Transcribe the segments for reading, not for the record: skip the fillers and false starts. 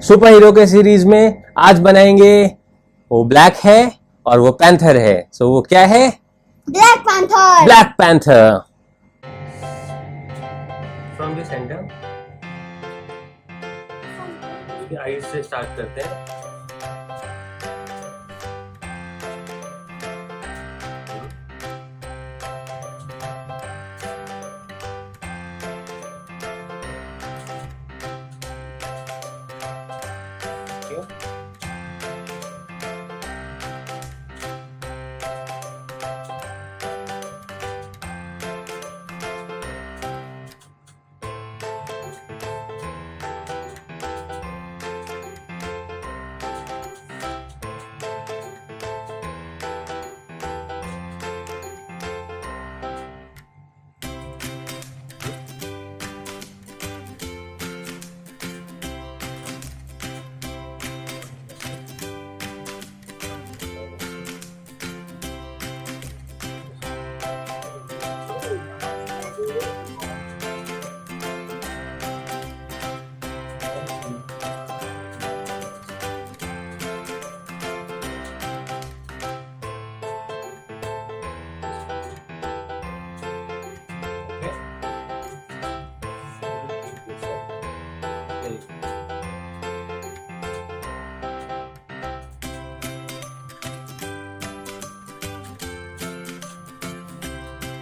Super hero के series में आज बनाएंगे, वो ब्लैक है और वो पैंथर है। सो वो क्या है? Black panther. Black panther. From the centre eyes से स्टार्ट करते हैं।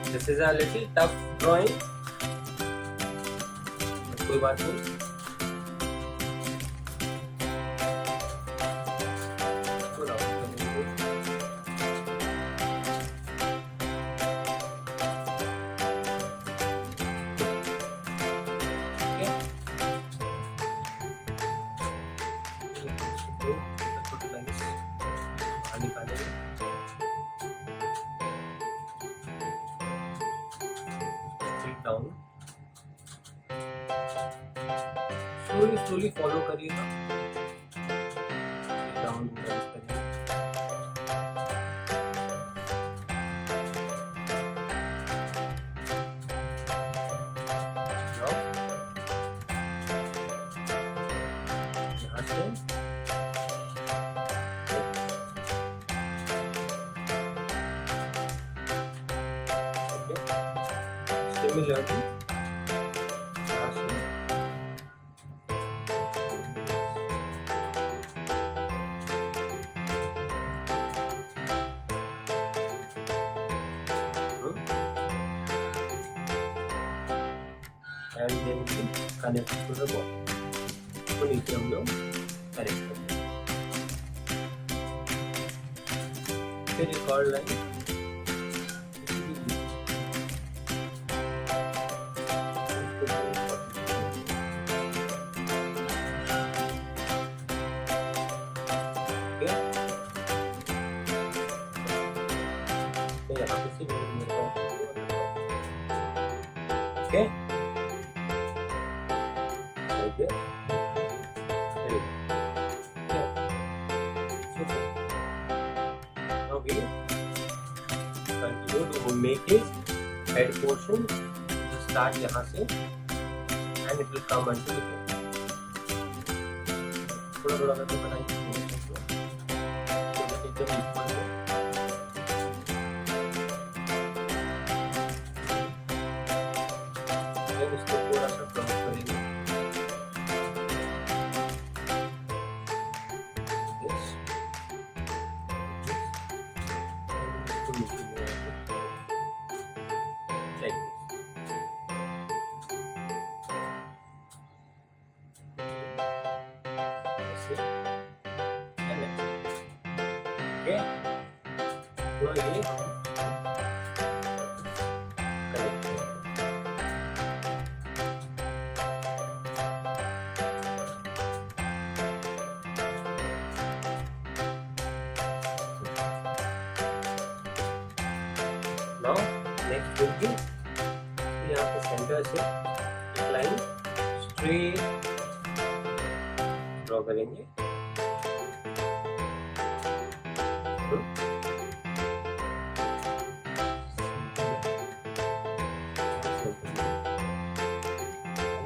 This is a little tough drawing, कोई बात नहीं। डाउन स्लोली फॉलो करिएगा, डाउन करिए। यहाँ से similarly and then we connect to the bottom. तो नीचे हम लोग कनेक्ट करते हैं। फिर एक और लाइन यहाँ पे से okay Now we continue to make his head portion. To start यहाँ से and it will come until the end. थोड़ा करके बनाइए। उसको थोड़ा सा क्रॉस करेंगे। Now next will be यहाँ पे सेंटर से एक लाइन स्ट्रेट ड्रॉ करेंगे।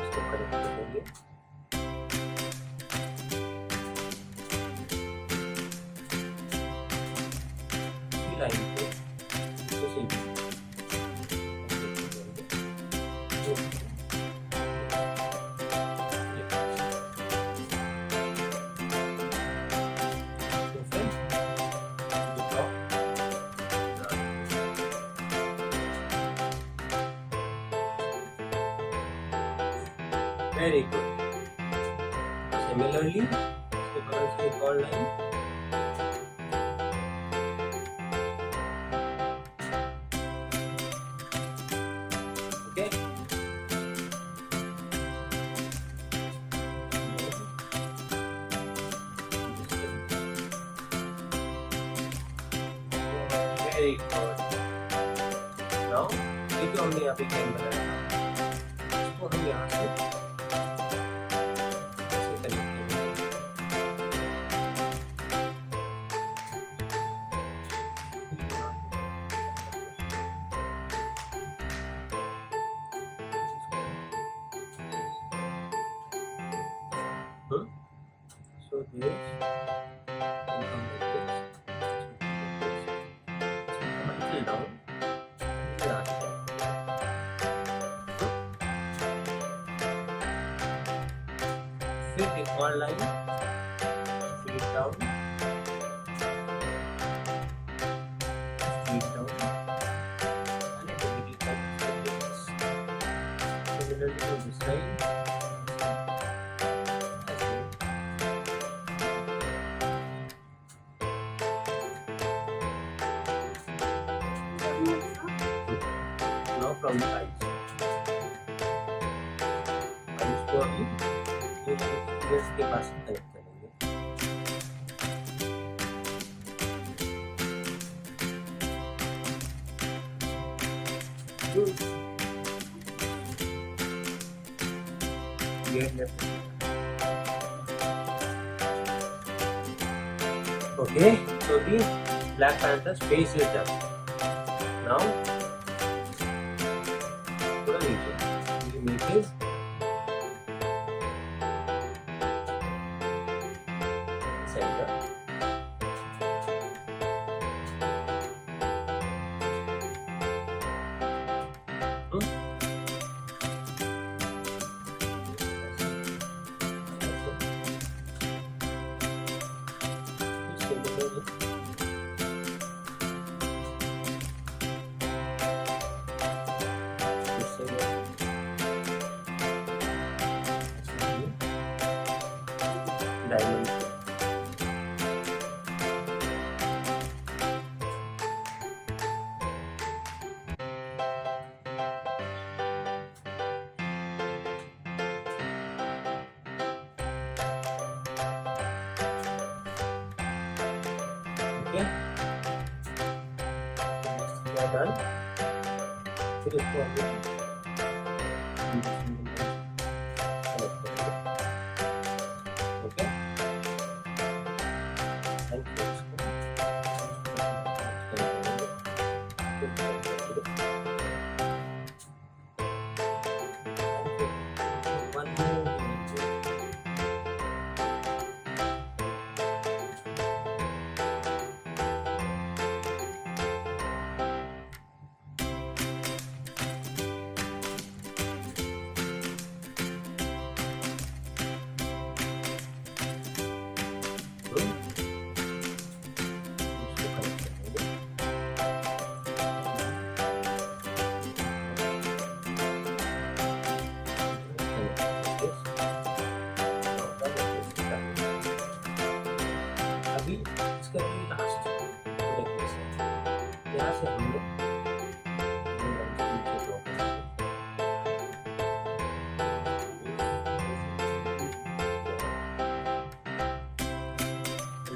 इसको कनेक्ट कर देंगे। लाइन पे उसी वेरी गुड. सिमिलरली इसके बगल से एक और line. Okay. Very good. Now ये जो हमने यहाँ पे लाइन बनाया था इसको हम यहाँ से so this will come like this. So come a little down. Fit it one line. Fit it down. Fit it down. And it will be like this. Similarly to this side. Now from the eyes. और इसको अभी years के पास connect करेंगे. Okay, so the Black Panther's face is done. Now we make his center. Diamond. Okay. We are done. फिर इसको okay. अभी इसका भी लास्ट नेकलेस है. यहाँ से हम लोग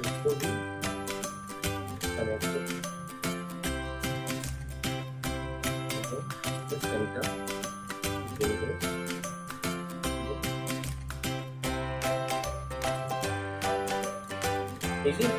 इसको भी कनेक्ट सेंटर ठीक है.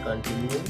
continue.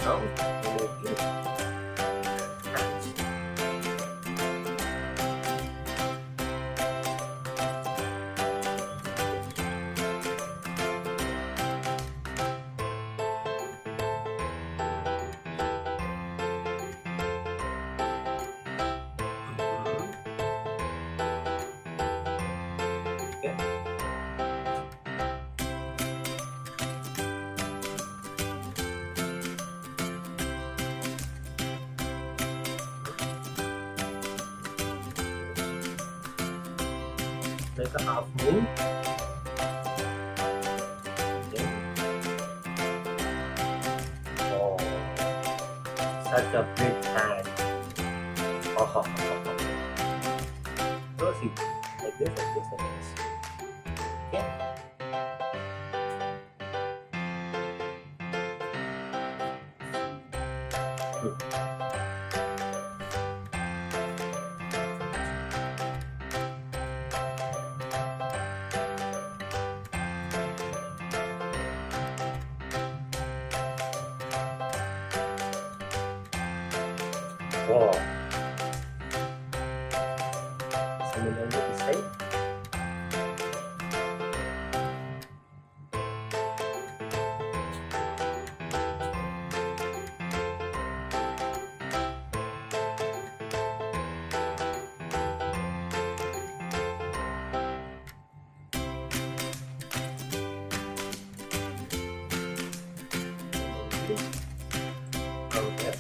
Now immediately hands. Okay. Like a half moon. Okay. Oh, such a big hand. Oh. Proceed like this, like this, like this. Okay. Good. Wow. Similarly this side. From there.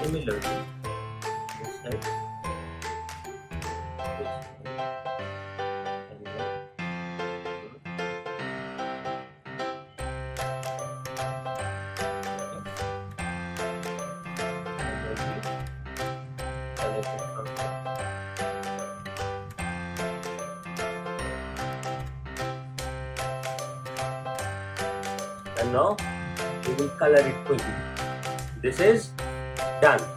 Similarly, this side, this side, and then connect it from here. now we will color it quickly. This is done.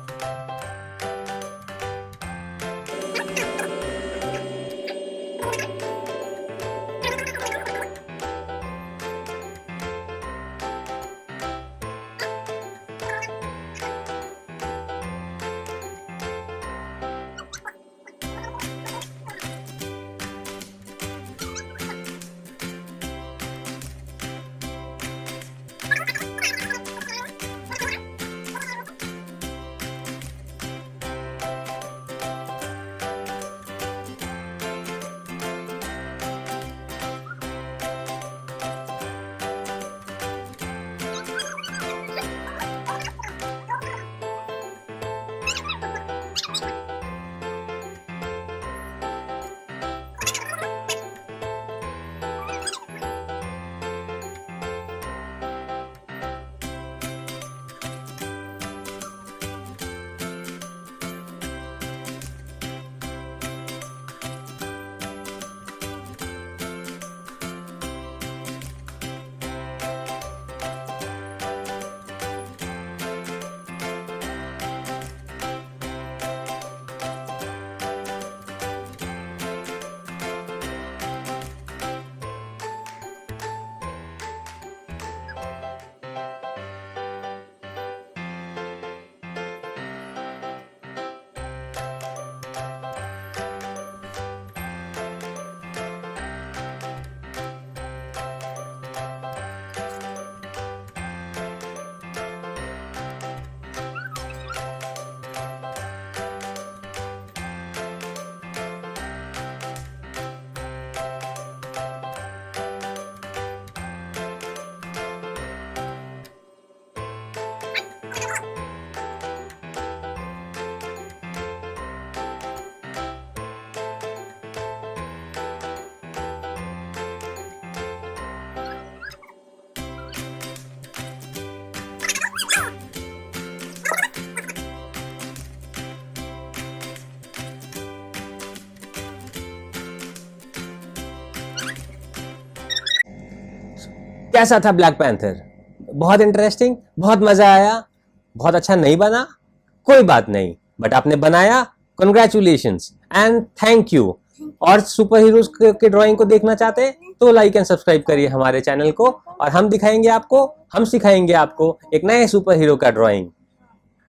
कैसा था black panther? बहुत interesting, बहुत मजा आया। बहुत अच्छा नहीं बना, कोई बात नहीं, बट आपने बनाया, कंग्रेचुलेशंस एंड थैंक यू। और सुपर हीरोज के ड्राइंग को देखना चाहते हैं तो लाइक एंड सब्सक्राइब करिए हमारे चैनल को, और हम सिखाएंगे आपको एक नए सुपर हीरो का ड्राइंग।